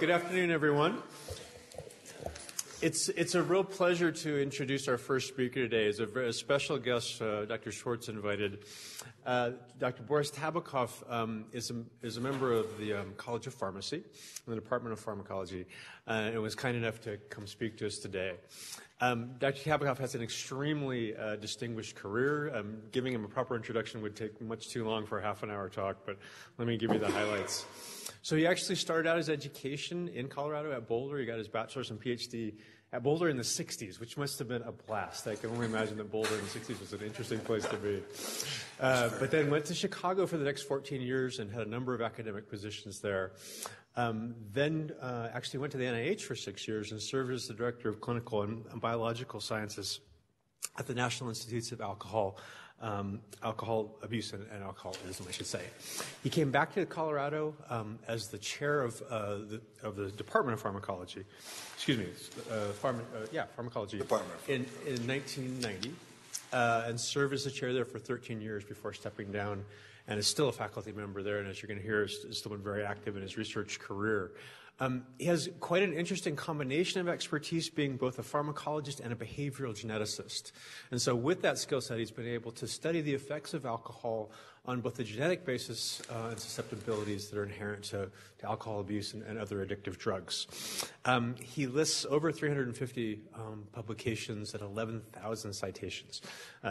Good afternoon, everyone. It's a real pleasure to introduce our first speaker today. As a very special guest, Dr. Schwartz invited. Dr. Boris Tabakoff is a member of the College of Pharmacy in the Department of Pharmacology and was kind enough to come speak to us today. Dr. Tabakoff has an extremely distinguished career. Giving him a proper introduction would take much too long for a half-an-hour talk, but let me give you the highlights. So he actually started out his education in Colorado at Boulder. He got his bachelor's and PhD at Boulder in the 60s, which must have been a blast. I can only imagine that Boulder in the 60s was an interesting place to be. But then went to Chicago for the next 14 years and had a number of academic positions there. Then actually went to the NIH for 6 years and served as the Director of Clinical and Biological Sciences at the National Institutes of Alcohol Abuse and Alcoholism, I should say. He came back to Colorado as the chair of the Department of Pharmacology. Pharmacology. Department. In 1990, and served as the chair there for 13 years before stepping down, and is still a faculty member there. And as you're going to hear, is still been very active in his research career. He has quite an interesting combination of expertise, being both a pharmacologist and a behavioral geneticist. And so with that skill set, he's been able to study the effects of alcohol on both the genetic basis and susceptibilities that are inherent to alcohol abuse and other addictive drugs. He lists over 350 publications and 11,000 citations.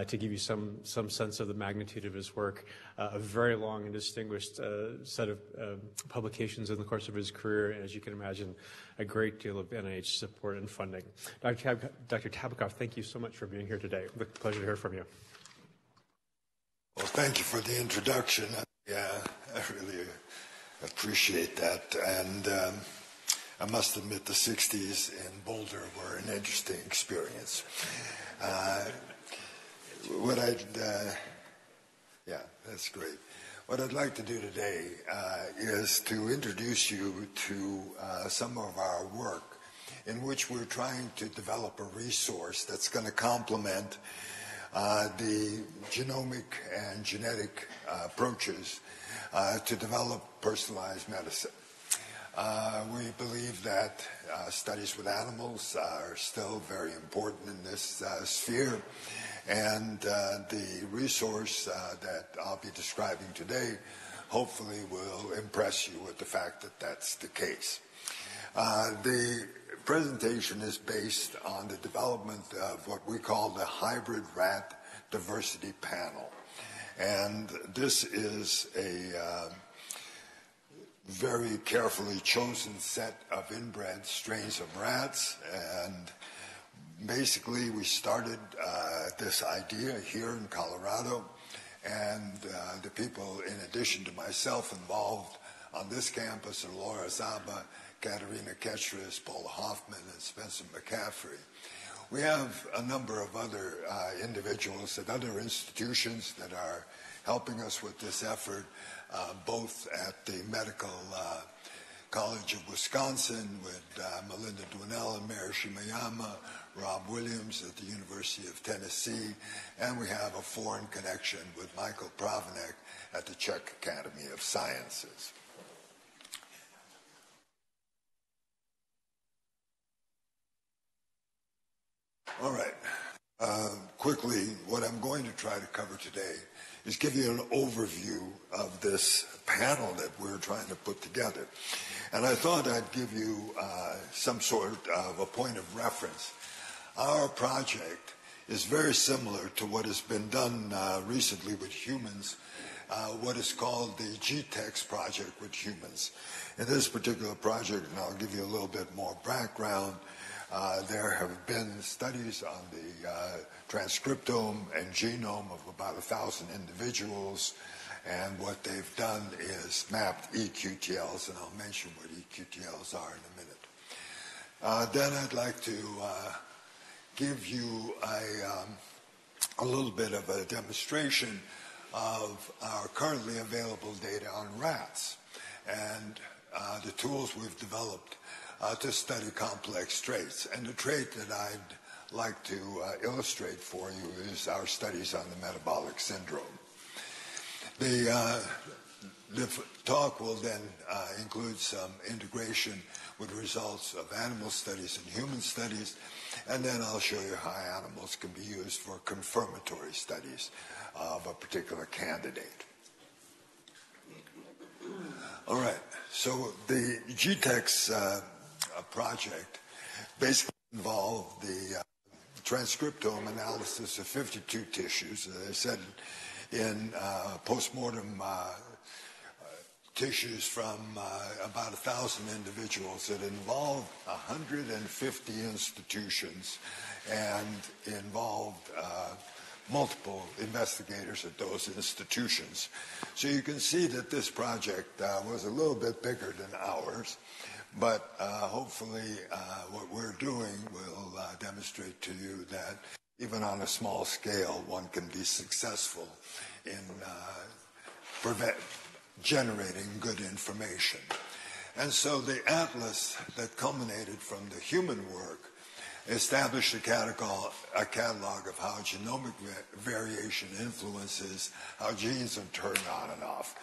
To give you some sense of the magnitude of his work, a very long and distinguished set of publications in the course of his career, and as you can imagine, a great deal of NIH support and funding. Dr. Tabakoff, thank you so much for being here today. It's a pleasure to hear from you. Well, thank you for the introduction. Yeah, I really appreciate that. And I must admit the 60s in Boulder were an interesting experience. That's great. What I'd like to do today is to introduce you to some of our work in which we're trying to develop a resource that's going to complement the genomic and genetic approaches to develop personalized medicine. We believe that studies with animals are still very important in this sphere, and the resource that I'll be describing today hopefully will impress you with the fact that that's the case. The presentation is based on the development of what we call the Hybrid Rat Diversity Panel. And this is a very carefully chosen set of inbred strains of rats. And basically we started this idea here in Colorado. And the people, in addition to myself, involved on this campus are Laura Zaba, Katerina Ketchris, Paula Hoffman, and Spencer McCaffrey. We have a number of other individuals at other institutions that are helping us with this effort, both at the Medical College of Wisconsin with Melinda Dwinell and Mary Shimayama, Rob Williams at the University of Tennessee, and we have a foreign connection with Michael Provanek at the Czech Academy of Sciences. All right. Quickly, what I'm going to try to cover today is give you an overview of this panel that we're trying to put together. And I thought I'd give you some sort of a point of reference. Our project is very similar to what has been done recently with humans, what is called the GTEx project with humans. In this particular project, and I'll give you a little bit more background, there have been studies on the transcriptome and genome of about 1,000 individuals, and what they've done is mapped eQTLs, and I'll mention what eQTLs are in a minute. Then I'd like to give you a little bit of a demonstration of our currently available data on rats and the tools we've developed to study complex traits. And the trait that I'd like to illustrate for you is our studies on the metabolic syndrome. The talk will then include some integration with results of animal studies and human studies, and then I'll show you how animals can be used for confirmatory studies of a particular candidate. All right, so the GTEx project basically involved the transcriptome analysis of 52 tissues, as I said, in postmortem tissues from about 1,000 individuals. It involved 150 institutions and involved multiple investigators at those institutions. So you can see that this project was a little bit bigger than ours, but hopefully what we're doing will demonstrate to you that even on a small scale, one can be successful in generating good information. And so the atlas that culminated from the human work established a catalog of how genomic variation influences how genes are turned on and off.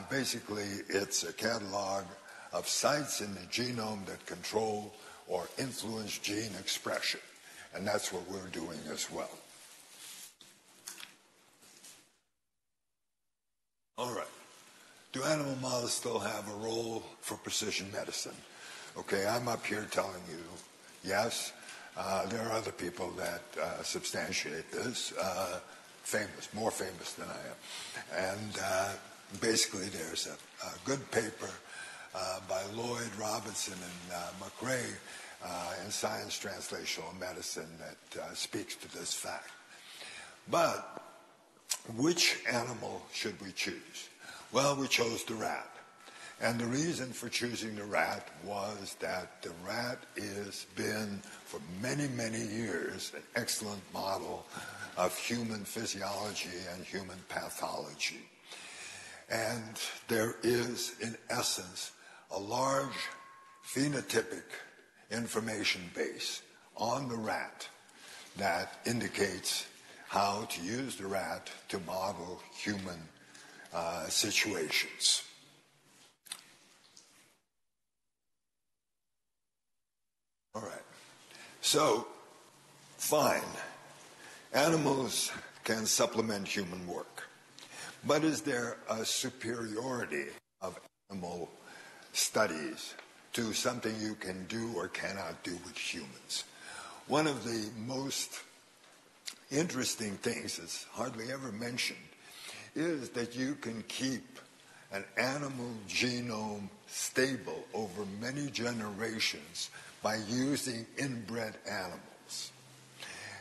Basically, it's a catalog of sites in the genome that control or influence gene expression. And that's what we're doing as well. All right. Do animal models still have a role for precision medicine? Okay, I'm up here telling you, yes. There are other people that substantiate this, more famous than I am. And basically there's a good paper by Lloyd, Robinson, and McRae in Science Translational Medicine that speaks to this fact. But which animal should we choose? Well, we chose the rat. And the reason for choosing the rat was that the rat has been, for many, many years, an excellent model of human physiology and human pathology. And there is, in essence, a large phenotypic information base on the rat that indicates how to use the rat to model human situations. All right. So, fine. Animals can supplement human work. But is there a superiority of animal studies to something you can do or cannot do with humans? One of the most interesting things that's hardly ever mentioned is that you can keep an animal genome stable over many generations by using inbred animals.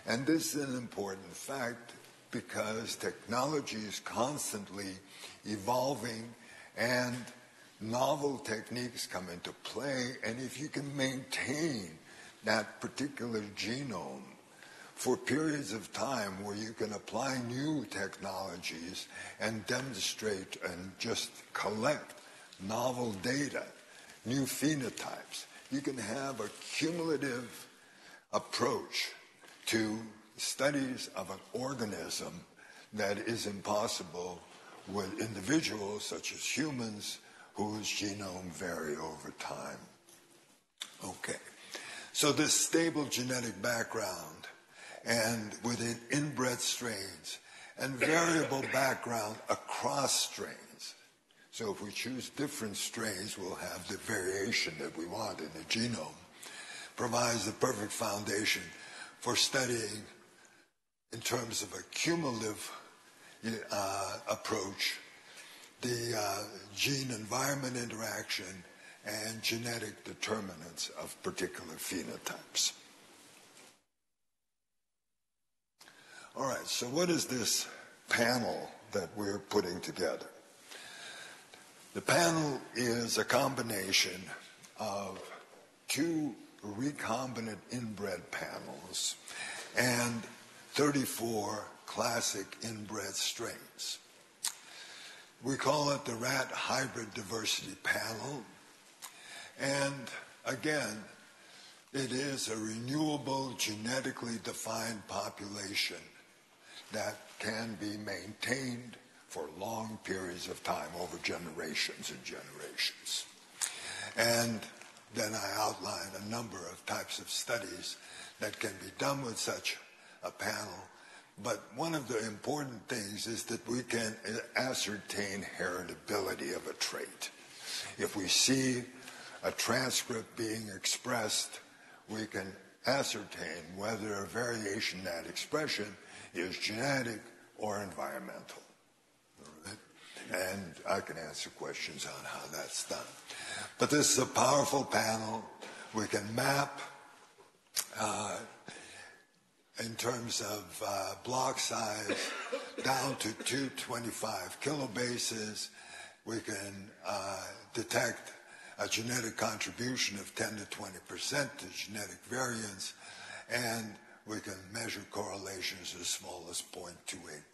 And this is an important fact because technology is constantly evolving and novel techniques come into play. And if you can maintain that particular genome for periods of time where you can apply new technologies and demonstrate and just collect novel data, new phenotypes, you can have a cumulative approach to studies of an organism that is impossible with individuals such as humans whose genome vary over time. Okay, so this stable genetic background and within inbred strains and variable background across strains. So if we choose different strains, we'll have the variation that we want in the genome, provides the perfect foundation for studying in terms of a cumulative approach, the gene-environment interaction and genetic determinants of particular phenotypes. All right, so what is this panel that we're putting together? The panel is a combination of 2 recombinant inbred panels and 34 classic inbred strains. We call it the Rat Hybrid Diversity Panel. And again, it is a renewable, genetically defined population that can be maintained for long periods of time over generations and generations. And then I outline a number of types of studies that can be done with such a panel. But one of the important things is that we can ascertain heritability of a trait. If we see a transcript being expressed, we can ascertain whether a variation in that expression is genetic or environmental. Right? And I can answer questions on how that's done. But this is a powerful panel. We can map in terms of block size down to 225 kilobases. We can detect a genetic contribution of 10 to 20% to genetic variance, and we can measure correlations as small as 0.28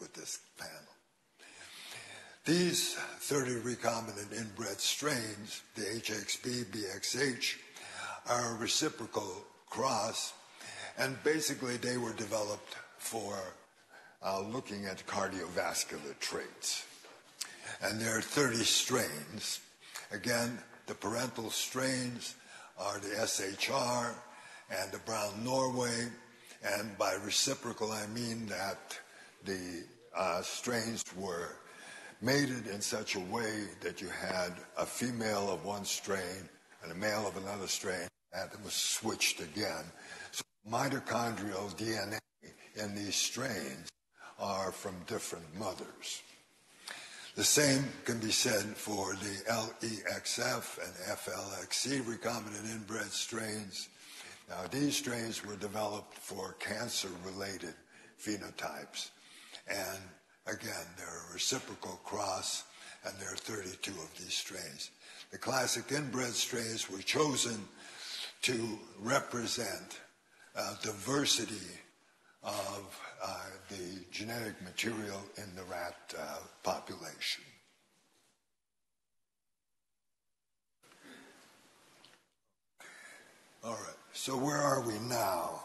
with this panel. These 30 recombinant inbred strains, the HXB, BXH, are a reciprocal cross, and basically they were developed for looking at cardiovascular traits. And there are 30 strains. Again, the parental strains are the SHR and the Brown Norway, and by reciprocal I mean that the strains were mated in such a way that you had a female of one strain and a male of another strain, and it was switched again. So mitochondrial DNA in these strains are from different mothers. The same can be said for the LEXF and FLXC recombinant inbred strains. Now, these strains were developed for cancer-related phenotypes. And again, they're a reciprocal cross, and there are 32 of these strains. The classic inbred strains were chosen to represent diversity of the genetic material in the rat population. All right, so where are we now?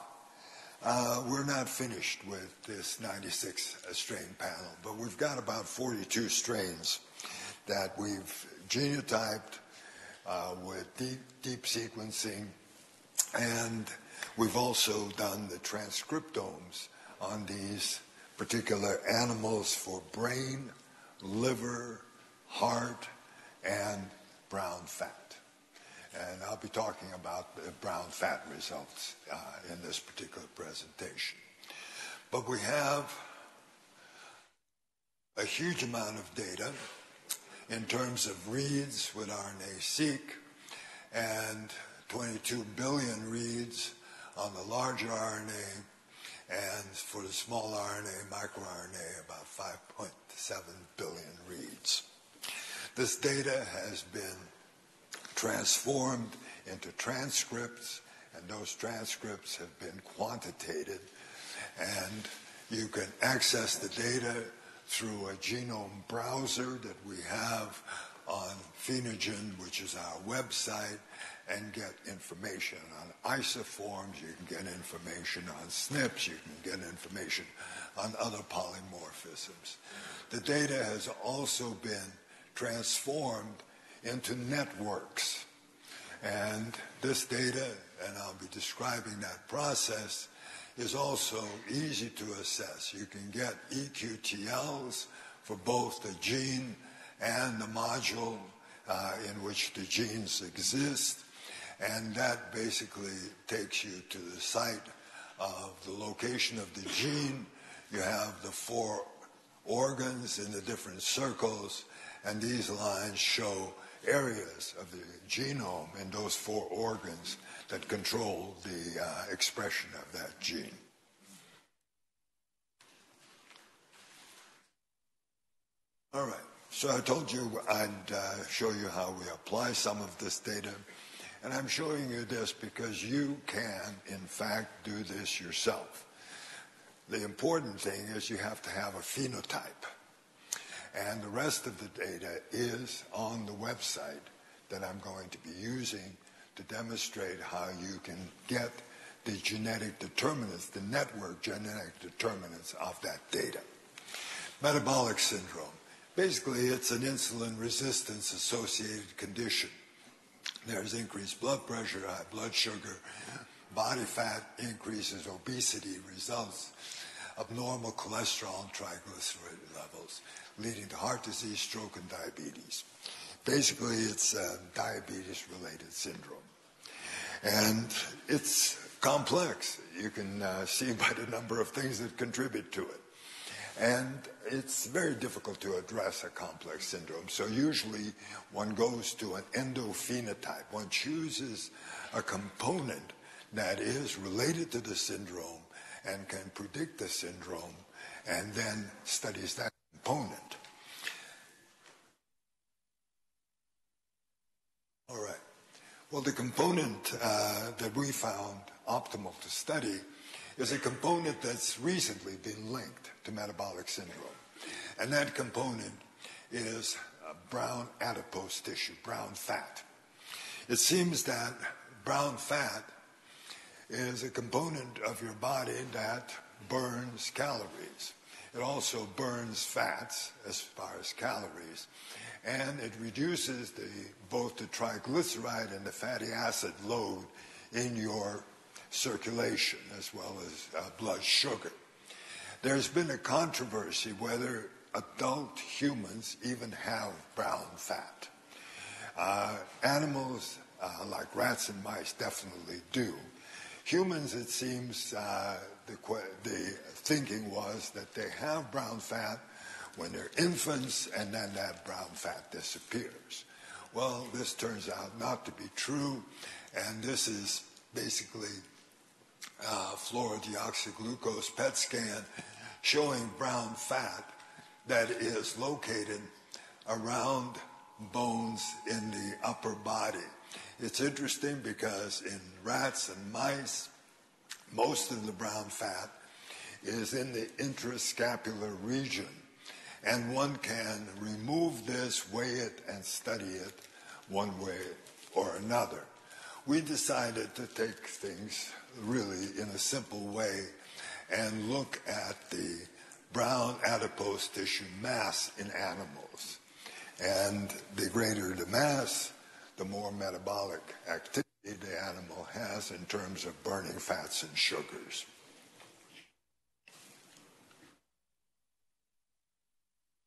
We're not finished with this 96 strain panel, but we've got about 42 strains that we've genotyped with deep sequencing, and we've also done the transcriptomes on these particular animals for brain, liver, heart, and brown fat. And I'll be talking about the brown fat results in this particular presentation. But we have a huge amount of data in terms of reads with RNA-seq and 22 billion reads on the larger RNA, and for the small RNA, microRNA, about 5.7 billion reads. This data has been transformed into transcripts, and those transcripts have been quantitated, and you can access the data through a genome browser that we have on Phenogen, which is our website, and get information on isoforms, you can get information on SNPs, you can get information on other polymorphisms. The data has also been transformed into networks. And this data, and I'll be describing that process, is also easy to assess. You can get EQTLs for both the gene and the module in which the genes exist, and that basically takes you to the site of the location of the gene. You have the 4 organs in the different circles, and these lines show areas of the genome in those 4 organs that control the expression of that gene. All right, so I told you I'd show you how we apply some of this data, and I'm showing you this because you can, in fact, do this yourself. The important thing is you have to have a phenotype. And the rest of the data is on the website that I'm going to be using to demonstrate how you can get the genetic determinants, the network genetic determinants of that data. Metabolic syndrome. Basically, it's an insulin resistance associated condition. There's increased blood pressure, high blood sugar, body fat increases, obesity results, abnormal cholesterol and triglyceride levels, leading to heart disease, stroke, and diabetes. Basically, it's a diabetes-related syndrome. And it's complex. You can see by the number of things that contribute to it. And it's very difficult to address a complex syndrome. So usually one goes to an endophenotype. One chooses a component that is related to the syndrome and can predict the syndrome, and then studies that component. All right. Well, the component that we found optimal to study is a component that's recently been linked to metabolic syndrome. And that component is brown adipose tissue, brown fat. It seems that brown fat is a component of your body that burns calories. It also burns fats as far as calories. And it reduces both the triglyceride and the fatty acid load in your circulation, as well as blood sugar. There's been a controversy whether adult humans even have brown fat. Animals like rats and mice definitely do. Humans, it seems, the thinking was that they have brown fat when they're infants, and then that brown fat disappears. Well, this turns out not to be true, and this is basically fluorodeoxyglucose PET scan showing brown fat that is located around bones in the upper body. It's interesting because in rats and mice, most of the brown fat is in the intrascapular region, and one can remove this, weigh it, and study it one way or another. We decided to take things really in a simple way and look at the brown adipose tissue mass in animals. And the greater the mass, the more metabolic activity the animal has in terms of burning fats and sugars.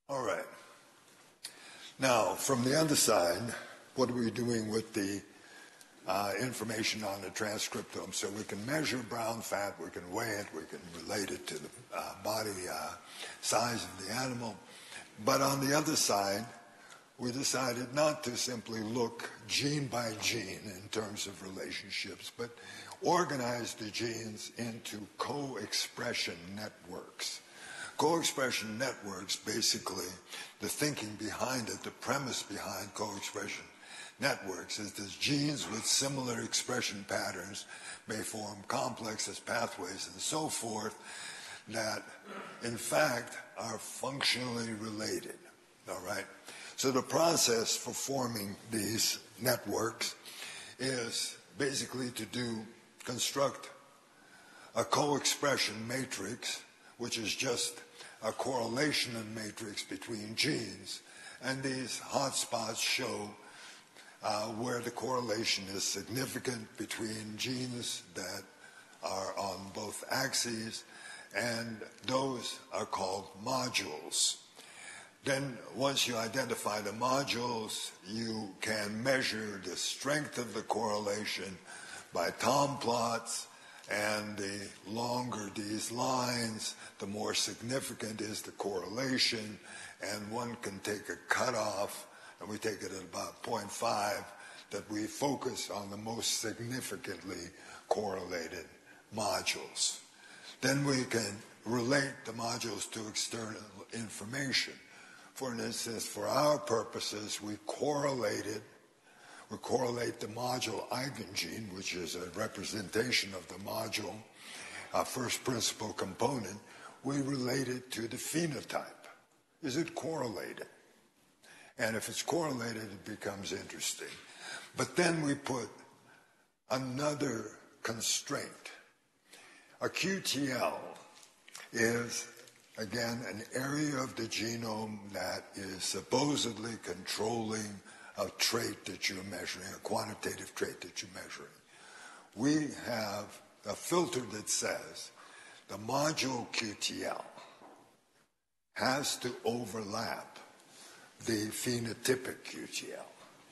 All right. Now, from the other side, what are we doing with the information on the transcriptome? So we can measure brown fat, we can weigh it, we can relate it to the body size of the animal. But on the other side, we decided not to simply look gene by gene in terms of relationships, but organize the genes into co-expression networks. Co-expression networks, basically, the thinking behind it, the premise behind co-expression networks is that genes with similar expression patterns may form complexes, pathways, and so forth that, in fact, are functionally related, all right? So the process for forming these networks is basically to construct a co-expression matrix, which is just a correlation matrix between genes. And these hotspots show where the correlation is significant between genes that are on both axes, and those are called modules. Then once you identify the modules, you can measure the strength of the correlation by Tom plots, and the longer these lines, the more significant is the correlation, and one can take a cutoff, and we take it at about 0.5, that we focus on the most significantly correlated modules. Then we can relate the modules to external information. For instance, for our purposes, we correlate the module eigengene, which is a representation of the module, first principle component. We relate it to the phenotype. Is it correlated? And if it's correlated, it becomes interesting. But then we put another constraint. A QTL is again, an area of the genome that is supposedly controlling a trait that you're measuring, a quantitative trait that you're measuring. We have a filter that says the module QTL has to overlap the phenotypic QTL.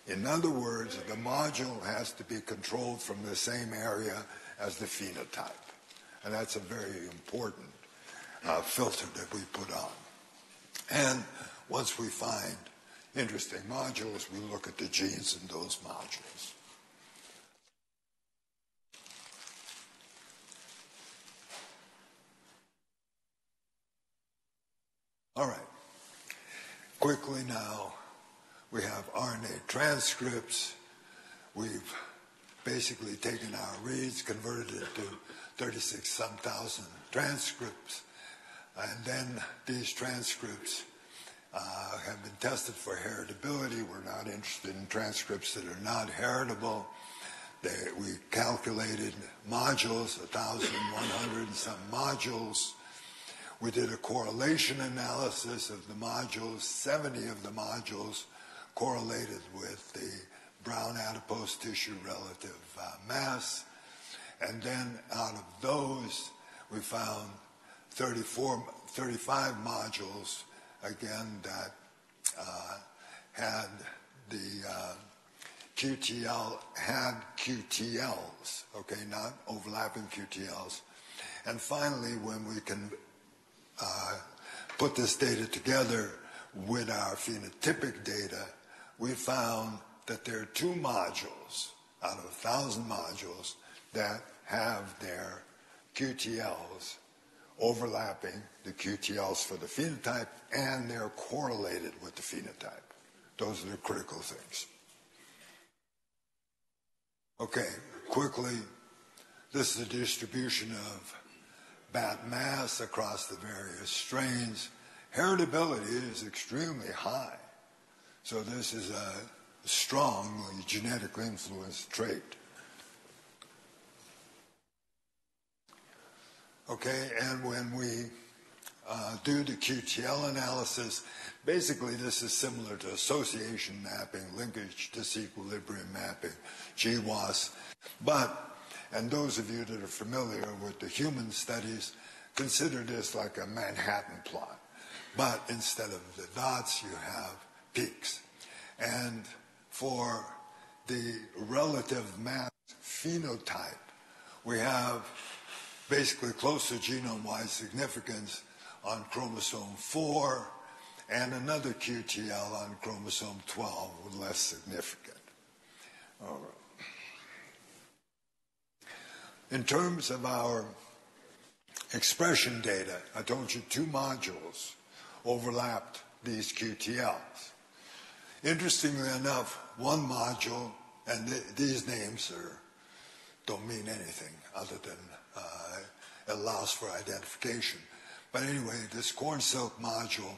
In other words, the module has to be controlled from the same area as the phenotype. And that's a very important filter that we put on. And once we find interesting modules, we look at the genes in those modules. All right. Quickly now, we have RNA transcripts. We've basically taken our reads, converted it to 36-some thousand transcripts, and then these transcripts have been tested for heritability. We're not interested in transcripts that are not heritable. We calculated modules, 1,100 and some modules. We did a correlation analysis of the modules. 70 of the modules correlated with the brown adipose tissue relative mass. And then out of those, we found 35 modules, again, that had the QTL, had QTLs, okay, not overlapping QTLs. And finally, when we can put this data together with our phenotypic data, we found that there are 2 modules out of 1,000 modules that have their QTLs overlapping the QTLs for the phenotype, and they're correlated with the phenotype. Those are the critical things. Okay, quickly, this is the distribution of bat mass across the various strains. Heritability is extremely high. So this is a strongly genetically influenced trait. Okay, and when we do the QTL analysis, basically this is similar to association mapping, linkage disequilibrium mapping, GWAS. But, and those of you that are familiar with the human studies, consider this like a Manhattan plot. But instead of the dots, you have peaks. And for the relative mass phenotype, we have basically closer genome-wide significance on chromosome 4 and another QTL on chromosome 12 with less significant. All right. In terms of our expression data, I told you 2 modules overlapped these QTLs. Interestingly enough, one module, and these names don't mean anything other than allows for identification. But anyway, this corn silk module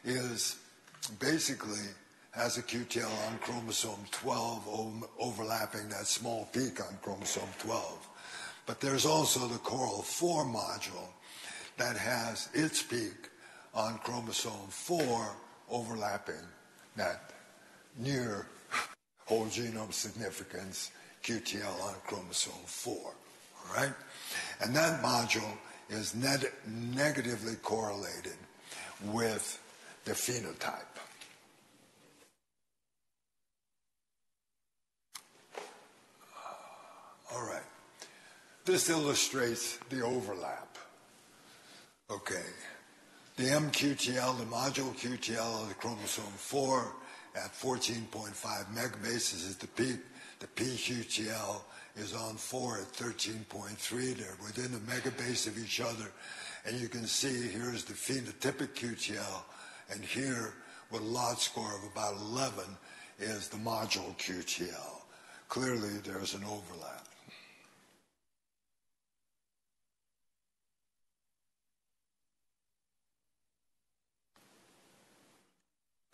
is basically has a QTL on chromosome 12 overlapping that small peak on chromosome 12. But there's also the coral 4 module that has its peak on chromosome 4 overlapping that near whole genome significance QTL on chromosome 4. All right? And that module is negatively correlated with the phenotype. All right. This illustrates the overlap. Okay. The MQTL, the module QTL of the chromosome 4 at 14.5 megabases is the peak. The PQTL is on 4 at 13.3. They're within a megabase of each other. And you can see here's the phenotypic QTL, and here with a lot score of about 11 is the module QTL. Clearly there's an overlap.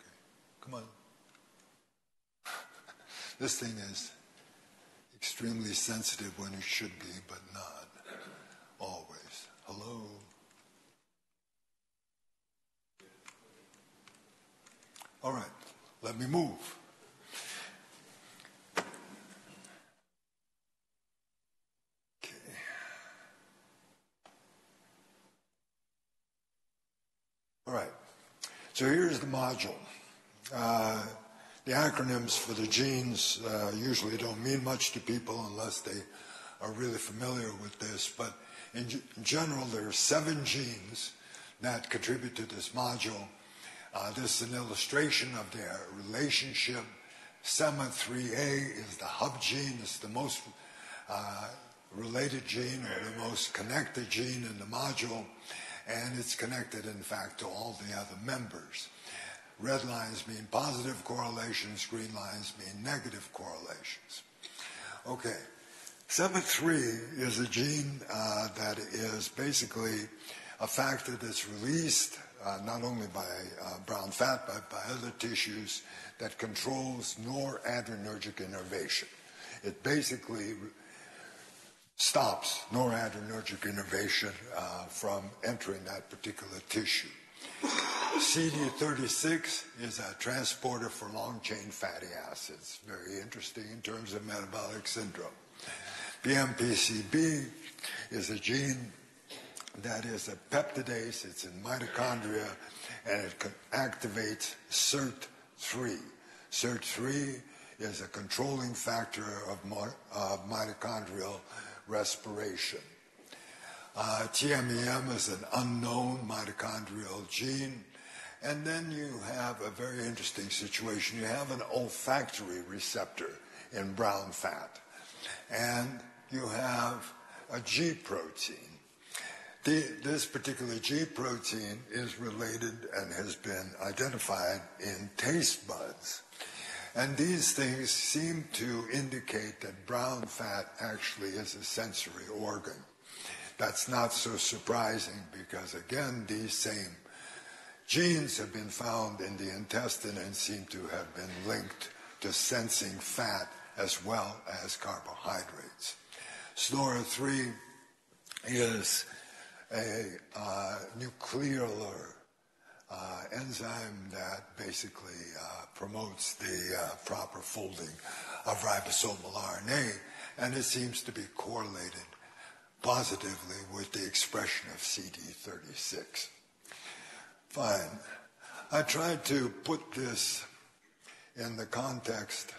Okay, come on. This thing is extremely sensitive when it should be, but not always. Hello? All right, let me move. Okay. All right, so here's the module. The acronyms for the genes usually don't mean much to people unless they are really familiar with this, but in general there are 7 genes that contribute to this module. This is an illustration of their relationship. SEMA3A is the hub gene. It's the most related gene or the most connected gene in the module, and it's connected, in fact, to all the other members. Red lines mean positive correlations, green lines mean negative correlations. Okay, SEMA3 is a gene that is basically a factor that's released not only by brown fat but by other tissues that controls noradrenergic innervation. It basically stops noradrenergic innervation from entering that particular tissue. CD36 is a transporter for long-chain fatty acids. Very interesting in terms of metabolic syndrome. PMPCB is a gene that is a peptidase. It's in mitochondria, and it activates SIRT3. SIRT3 is a controlling factor of mitochondrial respiration. TMEM is an unknown mitochondrial gene. And then you have a very interesting situation. You have an olfactory receptor in brown fat. And you have a G protein. This particular G protein is related and has been identified in taste buds. And these things seem to indicate that brown fat actually is a sensory organ. That's not so surprising because, again, these same genes have been found in the intestine and seem to have been linked to sensing fat as well as carbohydrates. SNORA3 is a nucleolar enzyme that basically promotes the proper folding of ribosomal RNA, and it seems to be correlated positively with the expression of CD36. Fine. I tried to put this in the context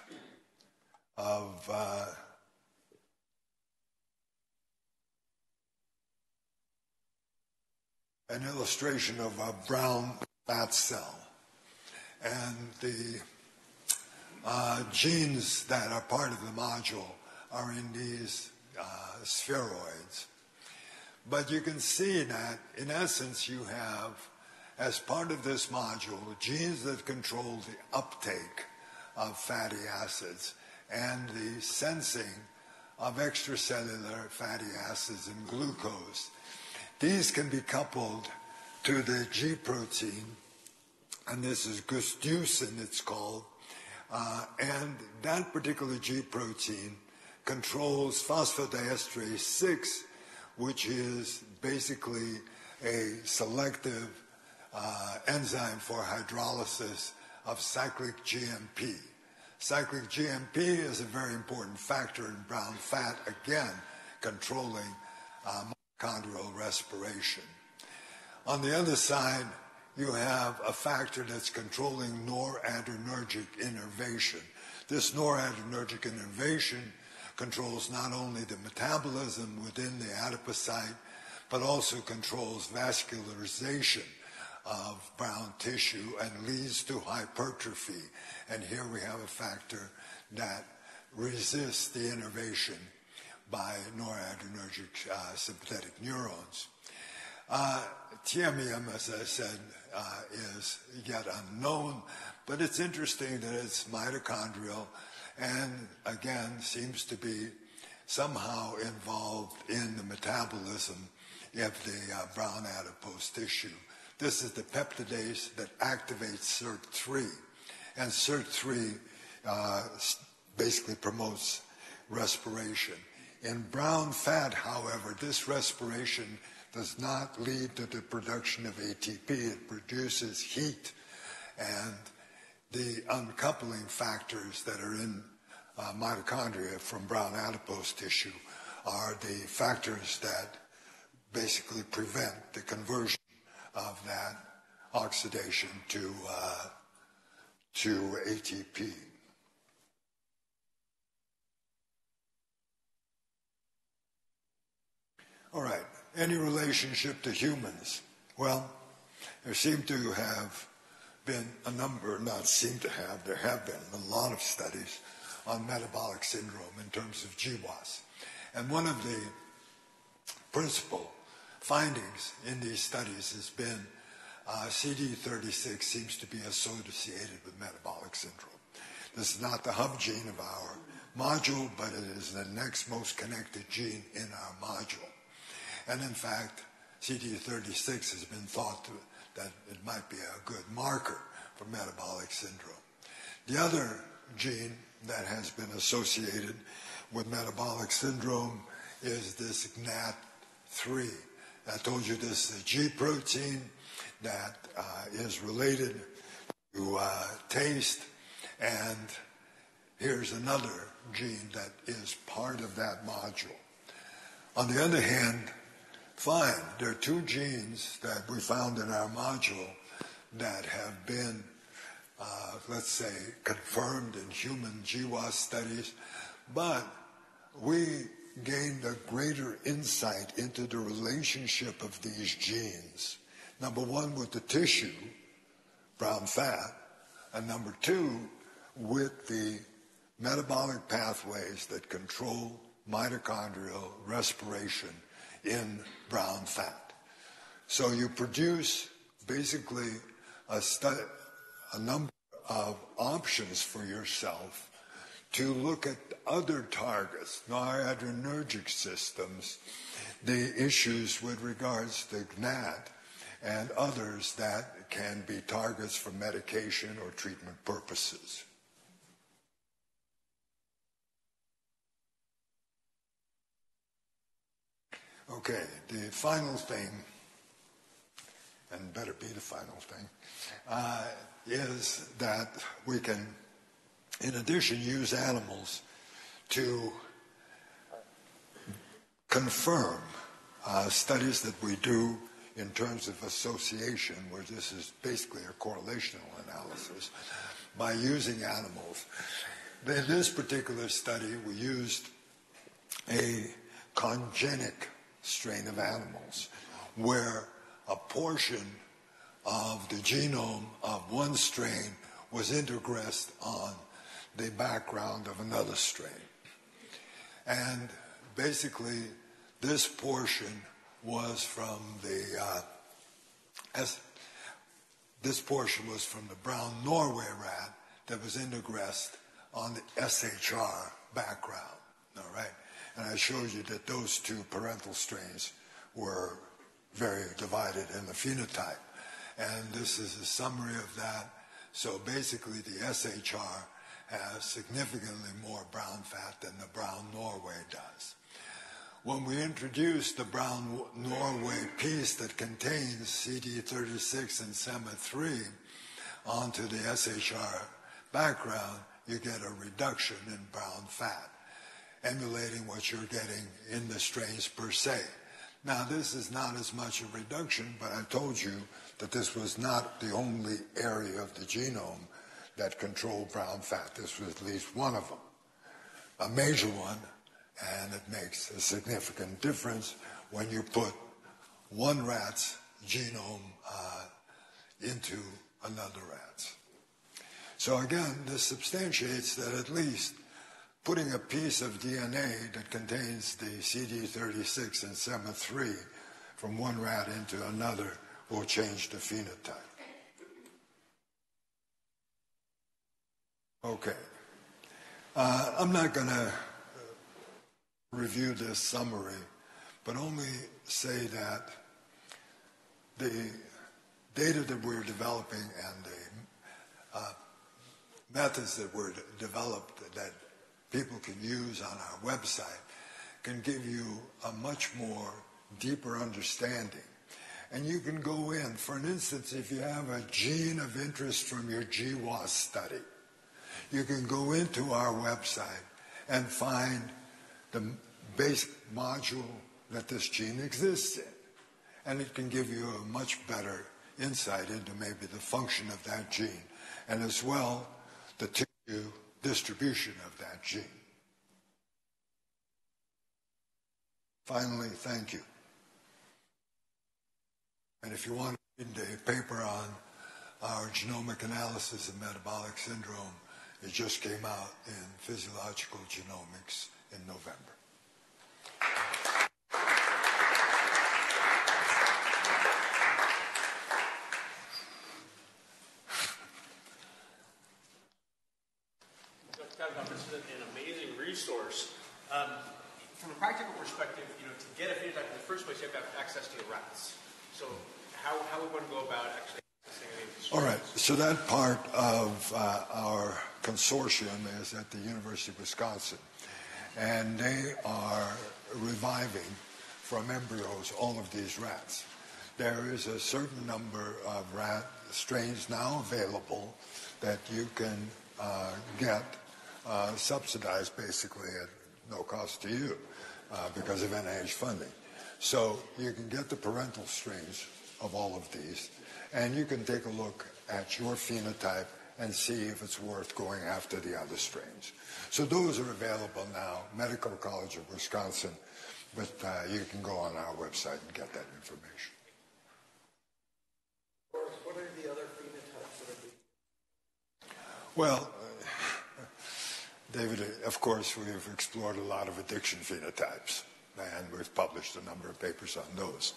of an illustration of a brown fat cell. And the genes that are part of the module are in these spheroids. But you can see that, in essence, you have, as part of this module, genes that control the uptake of fatty acids and the sensing of extracellular fatty acids and glucose. These can be coupled to the G protein, and this is gusteucin, it's called, and that particular G protein controls phosphodiesterase 6, which is basically a selective enzyme for hydrolysis of cyclic GMP. Cyclic GMP is a very important factor in brown fat, again, controlling mitochondrial respiration. On the other side, you have a factor that's controlling noradrenergic innervation. This noradrenergic innervation controls not only the metabolism within the adipocyte, but also controls vascularization of brown tissue and leads to hypertrophy. And here we have a factor that resists the innervation by noradrenergic sympathetic neurons. TMEM, as I said, is yet unknown, but it's interesting that it's mitochondrial and, again, seems to be somehow involved in the metabolism of the brown adipose tissue. This is the peptidase that activates SIRT3, and SIRT3 basically promotes respiration. In brown fat, however, this respiration does not lead to the production of ATP. It produces heat, and the uncoupling factors that are in mitochondria from brown adipose tissue are the factors that basically prevent the conversion of that oxidation to ATP. All right, any relationship to humans? Well, there seem to have been a number, not seem to have, there have been a lot of studies on metabolic syndrome in terms of GWAS. And one of the principal findings in these studies has been CD36 seems to be associated with metabolic syndrome. This is not the hub gene of our module, but it is the next most connected gene in our module. And in fact, CD36 has been thought that it might be a good marker for metabolic syndrome. The other gene that has been associated with metabolic syndrome is this GNAT3. I told you this is a G protein that is related to taste, and here's another gene that is part of that module. On the other hand, fine, there are two genes that we found in our module that have been, let's say, confirmed in human GWAS studies, but we gained a greater insight into the relationship of these genes. Number one, with the tissue, brown fat, and number two, with the metabolic pathways that control mitochondrial respiration in brown fat. So you produce basically a number of options for yourself to look at other targets, noradrenergic systems, the issues with regards to GNAT, and others that can be targets for medication or treatment purposes. Okay, the final thing, and better be the final thing, is that we can, in addition, use animals to confirm studies that we do in terms of association, where this is basically a correlational analysis, by using animals. In this particular study, we used a congenic strain of animals, where a portion of the genome of one strain was integrated on the background of another strain. And basically, this portion was from the brown Norway rat that was integrated on the SHR background. All right, and I showed you that those two parental strains were very divided in the phenotype, and this is a summary of that. So basically, the SHR has significantly more brown fat than the brown Norway does. When we introduce the brown Norway piece that contains CD36 and SEMA3 onto the SHR background, you get a reduction in brown fat, emulating what you're getting in the strains per se. Now, this is not as much a reduction, but I told you that this was not the only area of the genome that controlled brown fat. This was at least one of them, a major one, and it makes a significant difference when you put one rat's genome into another rat's. So again, this substantiates that at least putting a piece of DNA that contains the CD36 and SEMA3 from one rat into another will change the phenotype. Okay. I'm not going to review this summary, but only say that the data that we're developing and the methods that were developed that people can use on our website can give you a much more deeper understanding. And you can go in, for an instance, if you have a gene of interest from your GWAS study, you can go into our website and find the basic module that this gene exists in. And it can give you a much better insight into maybe the function of that gene, and as well the tissue distribution of that gene. Finally, thank you. And if you want to read a paper on our genomic analysis of metabolic syndrome, it just came out in Physiological Genomics in November. This is an amazing resource. From a practical perspective, to get a phenotype in the first place, you have to have access to the rats. So how would one go about actually accessing any of these? All right. So that part of our consortium is at the University of Wisconsin, and they are reviving from embryos all of these rats. There is a certain number of rat strains now available that you can get subsidized basically at no cost to you because of NIH funding. So you can get the parental strains of all of these, and you can take a look at your phenotype and see if it's worth going after the other strains. So those are available now, Medical College of Wisconsin, but you can go on our website and get that information. What are the other phenotypes that are being... Well, David, of course, we've explored a lot of addiction phenotypes, and we've published a number of papers on those.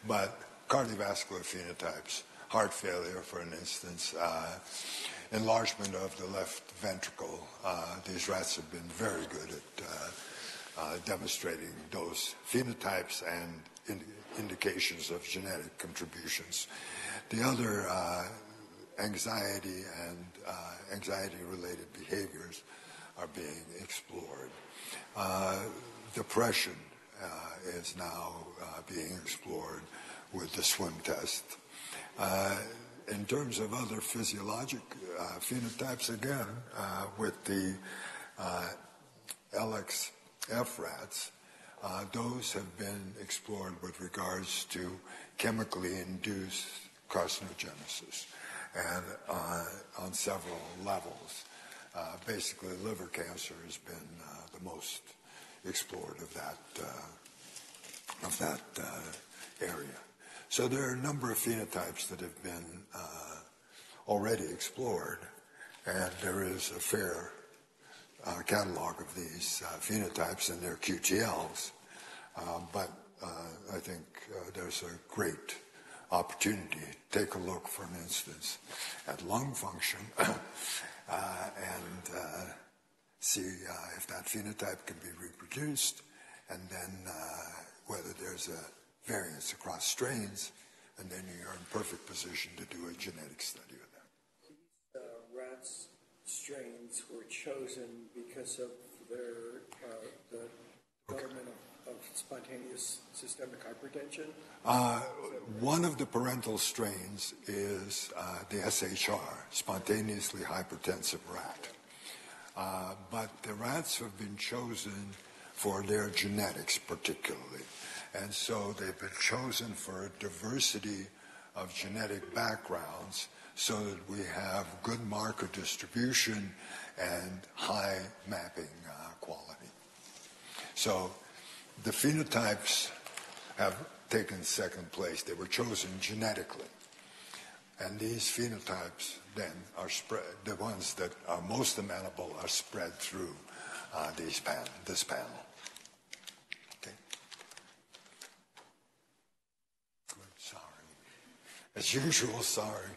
But cardiovascular phenotypes, heart failure, for an instance, enlargement of the left ventricle, these rats have been very good at demonstrating those phenotypes and indications of genetic contributions. The other anxiety and anxiety-related behaviors are being explored. Depression is now being explored with the swim test. In terms of other physiologic phenotypes, again, with the LXF rats, those have been explored with regards to chemically induced carcinogenesis, and on several levels. Basically, liver cancer has been the most explored of that area. So there are a number of phenotypes that have been already explored, and there is a fair catalog of these phenotypes and their QTLs. But I think there's a great opportunity to take a look, for instance, at lung function and see if that phenotype can be reproduced, and then whether there's a variance across strains, and then you're in perfect position to do a genetic study of that. These rats strains were chosen because of their the development of spontaneous systemic hypertension? One of the parental strains is the SHR, spontaneously hypertensive rat. But the rats have been chosen for their genetics particularly. And so they've been chosen for a diversity of genetic backgrounds so that we have good marker distribution and high mapping quality. So the phenotypes have taken second place. They were chosen genetically. And these phenotypes then are spread, the ones that are most amenable are spread through this panel. Okay. Good, sorry. As usual, sorry.